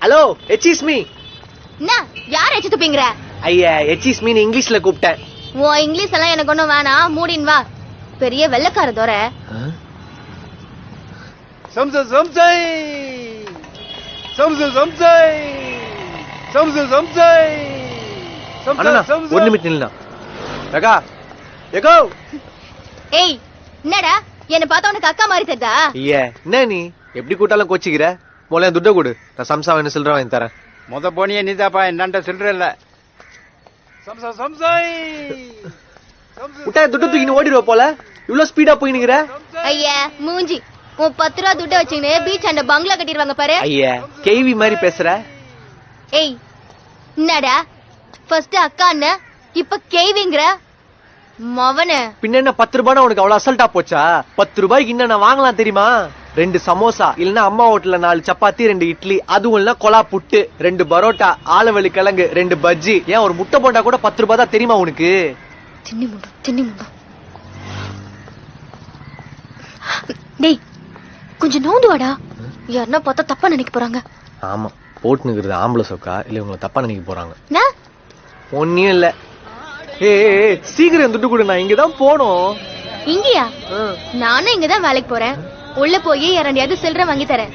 Hello எச்சிஸ் me. என்ன யார் எச்சு துப்பிங்கிற? ஐயா எச்சிஸ் மீ இங்கிலீஷ்ல கூப்பிட்டேன். ஓ இங்கிலீஷ் எல்லாம் எனக்கு ஒண்ணும் வேணாம், மூடின் வா. பெரிய வெள்ளக்கார தோற. சம்ச சம்சை சம்ச சம்சை சம்ச சம்சை ஒரு நிமிஷம் நில்லுண்ணா. ரகா எகோ. ஏய் என்னடா என்ன பார்த்தா உனக்கு அக்கா மாதிரி தெரிதா? ஐயா என்ன நீ எப்படி கூட்டாலும் கோச்சிக்கிற? மொழ துட்ட கொடு, நான் சம்சா வேணும் சில்லற வாங்கி தரேன். முத போனியே நீதாப்பா, என்னண்ட சில்லற இல்ல. சம்சா சம்சை விட்டா துட்ட தூக்கின்னு ஓடிடுவ போல, இவ்வளவு ஸ்பீடா போயினுக்கிற. ஐயா மூஞ்சி, உன் 10 ரூபா துட்ட வச்சுக்கின்னு பீச் அண்ட பங்களா கட்டிடுவாங்க பாரு. ஐயா கேவி மாதிரி பேசுற. ஏய் என்னடா ஃபர்ஸ்ட் அக்கா அண்ண இப்ப கேவிங்கிற மவன? பின்ன என்ன 10 ரூபாய் உனக்கு அவ்வளவு அசல்ட்டா போச்சா? 10 ரூபாய்க்கு இன்னும் நான் வாங்கலாம் தெரியுமா? 2 சமோசா, இல்லன்னா அம்மா ஹோட்டல்ல 4 சப்பாத்தி, 2 இட்லி, அதுவும் இல்ல கொலா புட்டு, 2 பரோட்டா, ஆலவெளி கிழங்கு, 2 பஜ்ஜி, ஏன் ஒரு முட்டை போண்டா கூட 10 ரூபாய் தான் தெரியுமா உனக்கு? தின்னி முண்டா. டேய் கொஞ்சம் நோந்து வாடா, யாருன்னா பார்த்தா தப்பா நினைக்க போறாங்க. ஆமா போட்டுனுக்குறது ஆம்பளை சொக்கா இல்ல உங்களை தப்பா நினைக்க போறாங்க. என்ன ஒன்னும் இல்ல. ஏய் சீக்கிரம் துட்டு கொடு, நான் இங்கதான் போனோம். இங்கயா? நானும் இங்கதான் வேலைக்கு போறேன். உள்ள போய் யாராண்டியாவது சில்லறை வாங்கி தரேன்.